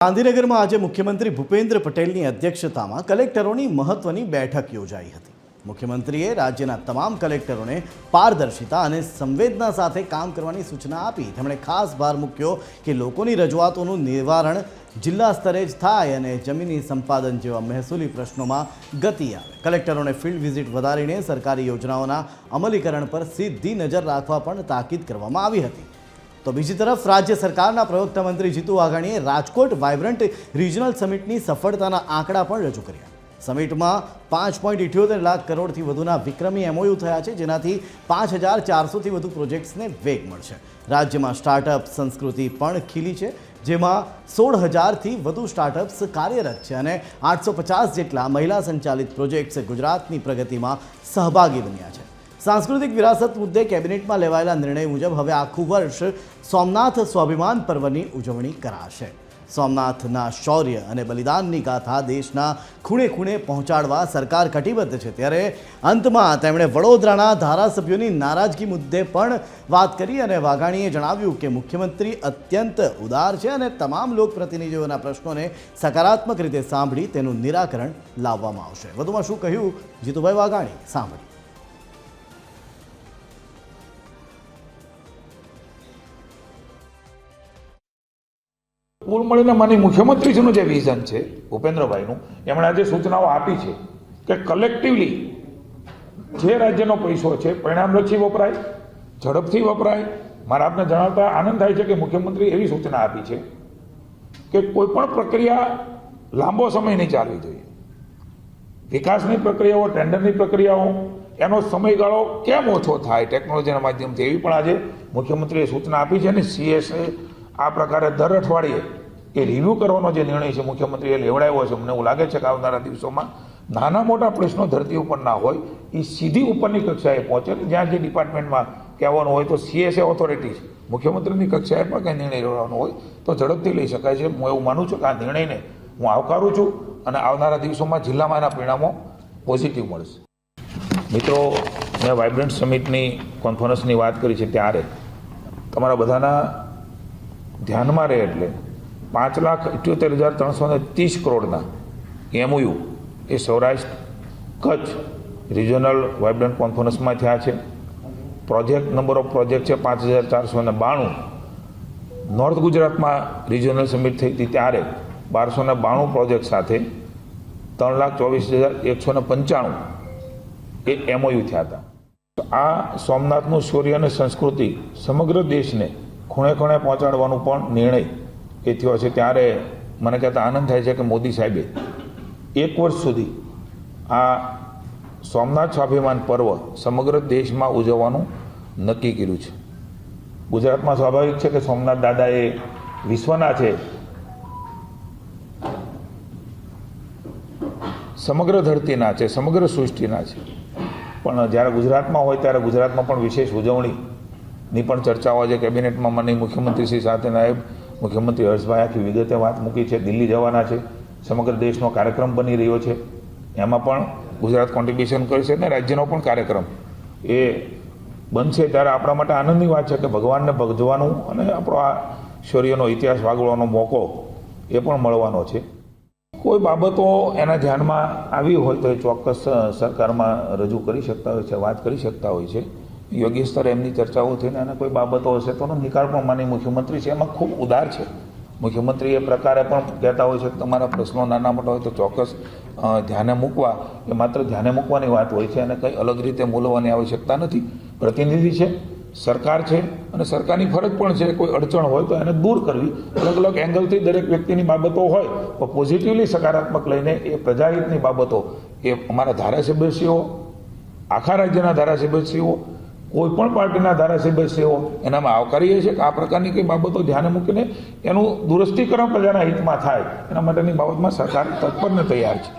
ગાંધીનગરમાં આજે મુખ્યમંત્રી ભૂપેન્દ્ર પટેલની અધ્યક્ષતામાં કલેક્ટરોની મહત્વની બેઠક યોજાઈ હતી। મુખ્યમંત્રીએ રાજ્યના તમામ કલેક્ટરોને પારદર્શિતા અને સંવેદના સાથે કામ કરવાની સૂચના આપી। તેમણે ખાસ ભાર મૂક્યો કે લોકોની રજૂઆતોનું નિવારણ જિલ્લા સ્તરે જ થાય અને જમીની સંપાદન જેવા મહેસૂલી પ્રશ્નોમાં ગતિ આવે। કલેક્ટરોને ફિલ્ડ વિઝિટ વધારીને સરકારી યોજનાઓના અમલીકરણ પર સીધી નજર રાખવા પણ તાકીદ કરવામાં આવી હતી। तो बीजी तरफ राज्य सरकारना प्रवक्ता मंत्री जीतू वाघाणीए राजकोट वाइब्रंट रीजनल समिटनी सफलताना आंकड़ा पण रजू कर्या। समिटमां 5.78 लाख करोड़थी वधुना विक्रमी एमओयू थया छे, जेनाथी 5400 थी वधु प्रोजेक्ट्सने वेग मळशे। राज्यमां स्टार्टअप संस्कृति पण खीली छे, जेमां 16,000 थी वधु स्टार्टअप्स कार्यरत छे अने 850 जेटला महिला संचालित प्रोजेक्ट्स गुजरातनी प्रगतिमां सहभागी बन्या छे। सांस्कृतिक विरासत मुद्दे केबिनेटमां लेवाયેલા निर्णय मुजब हवे आखुं वर्ष सोमनाथ स्वाभिमान पर्वनी उजवणी कराशे। सोमनाथना शौर्य अने बलिदाननी गाथा देशना खूणे खूणे पहोंचाडवा सरकार कटिबद्ध छे। त्यारे अंतमां તેમણે વડોદરાના ધારાસભ્યોની નારાજગી મુદ્દે પણ વાત કરી અને વાઘાણીએ જણાવ્યું કે મુખ્યમંત્રી અત્યંત ઉદાર છે અને તમામ લોકપ્રતિનિધિઓના પ્રશ્નોને સકારાત્મક રીતે સાંભળી તેનું નિરાકરણ લાવવામાં આવશે। વધુમાં શું કહ્યું જીતુભાઈ વાઘાણી સાંભળો। કુલ મળીને માની મુખ્યમંત્રીશ્રીનું જે વિઝન છે ભૂપેન્દ્રભાઈનું, એમણે આજે સૂચનાઓ આપી છે કે કલેક્ટિવલી જે રાજ્યનો પૈસો છે પરિણામલક્ષી વપરાય, ઝડપથી વપરાય। મારે આપને જણાવતા આનંદ થાય છે કે મુખ્યમંત્રી એવી સૂચના આપી છે કે કોઈપણ પ્રક્રિયા લાંબો સમય નહીં ચાલવી જોઈએ। વિકાસની પ્રક્રિયાઓ, ટેન્ડરની પ્રક્રિયાઓ, એનો સમયગાળો કેમ ઓછો થાય ટેકનોલોજીના માધ્યમથી, એવી પણ આજે મુખ્યમંત્રીએ સૂચના આપી છે। અને સીએસએ આ પ્રકારે દર અઠવાડિયે એ રિવ્યૂ કરવાનો જે નિર્ણય છે મુખ્યમંત્રીએ લેવડાવ્યો છે। મને એવું લાગે છે કે આવનારા દિવસોમાં નાના મોટા પ્રશ્નો ધરતી ઉપર ના હોય, એ સીધી ઉપરની કક્ષાએ પહોંચે। જ્યાં જે ડિપાર્ટમેન્ટમાં કહેવાનું હોય તો સીએસએ ઓથોરિટી છે, મુખ્યમંત્રીની કક્ષાએ પણ કંઈ નિર્ણય લેવાનો હોય તો ઝડપથી લઈ શકાય છે। હું એવું માનું છું કે આ નિર્ણયને હું આવકારું છું અને આવનારા દિવસોમાં જિલ્લામાં એના પરિણામો પોઝિટિવ મળશે। મિત્રો, મેં વાઇબ્રન્ટ સમિટની કોન્ફરન્સની વાત કરી છે, ત્યારે તમારા બધાના ધ્યાનમાં રહે એટલે 5,78,330 કરોડના એમઓયુ એ સૌરાષ્ટ્ર કચ્છ રિજનલ વાઇબ્રન્ટ કોન્ફરન્સમાં થયા છે। પ્રોજેક્ટ નંબર ઓફ પ્રોજેક્ટ છે 5,492। નોર્થ ગુજરાતમાં રિજનલ સમિટ થઈ હતી ત્યારે 1,292 પ્રોજેક્ટ સાથે 3,24,195 એ એમઓયુ થયા હતા। આ સોમનાથનું શૌર્ય અને સંસ્કૃતિ સમગ્ર દેશને ખૂણે ખૂણે પહોંચાડવાનું પણ નિર્ણય એ થયો છે। ત્યારે મને કહેતા આનંદ થાય છે કે મોદી સાહેબે 1 વર્ષ સુધી આ સોમનાથ સ્વાભિમાન પર્વ સમગ્ર દેશમાં ઉજવવાનું નક્કી કર્યું છે। ગુજરાતમાં સ્વાભાવિક છે કે સોમનાથ દાદા એ વિશ્વના છે, સમગ્ર ધરતીના છે, સમગ્ર સૃષ્ટિના છે, પણ જ્યારે ગુજરાતમાં હોય ત્યારે ગુજરાતમાં પણ વિશેષ ઉજવણીની પણ ચર્ચાઓ આજે કેબિનેટમાં માનનીય મુખ્યમંત્રીશ્રી સાથે નાયબ મુખ્યમંત્રી હર્ષભાઈ આખી વિગતે વાત મૂકી છે। દિલ્હી જવાના છે, સમગ્ર દેશનો કાર્યક્રમ બની રહ્યો છે, એમાં પણ ગુજરાત કોન્ટ્રીબ્યુશન કરશે અને રાજ્યનો પણ કાર્યક્રમ એ બનશે। ત્યારે આપણા માટે આનંદની વાત છે કે ભગવાનને ભજવાનું અને આપણો આ શૌર્યનો ઇતિહાસ વાગળવાનો મોકો એ પણ મળવાનો છે। કોઈ બાબતો એના ધ્યાનમાં આવી હોય તો એ ચોક્કસ સરકારમાં રજૂ કરી શકતા હોય છે, વાત કરી શકતા હોય છે। યોગ્ય સ્તરે એમની ચર્ચાઓ થઈને અને કોઈ બાબતો હશે તો નિકાલ પણ માની મુખ્યમંત્રી છે, એમાં ખૂબ ઉદાર છે। મુખ્યમંત્રી એ પ્રકારે પણ કહેતા હોય છે કે તમારા પ્રશ્નો નાના મોટા હોય તો ચોક્કસ ધ્યાને મૂકવા, એ માત્ર ધ્યાને મૂકવાની વાત હોય છે અને કંઈ અલગ રીતે મૂલવાની આવશ્યકતા નથી। પ્રતિનિધિ છે, સરકાર છે અને સરકારની ફરજ પણ છે કોઈ અડચણ હોય તો એને દૂર કરવી। અલગ અલગ એંગલથી દરેક વ્યક્તિની બાબતો હોય તો પોઝિટિવલી સકારાત્મક લઈને એ પ્રજાહિતની બાબતો એ અમારા ધારાસભ્યશ્રીઓ, આખા રાજ્યના ધારાસભ્યશ્રીઓ, કોઈ પણ પાર્ટીના ધારાસભ્યશ્રીઓ એનામાં આવકારીએ છીએ કે આ પ્રકારની કઈ બાબતો ધ્યાને મૂકીને એનું દુરસ્તીકરણ પ્રજાના હિતમાં થાય, એના માટેની બાબતમાં સરકાર તત્પર ને તૈયાર છે।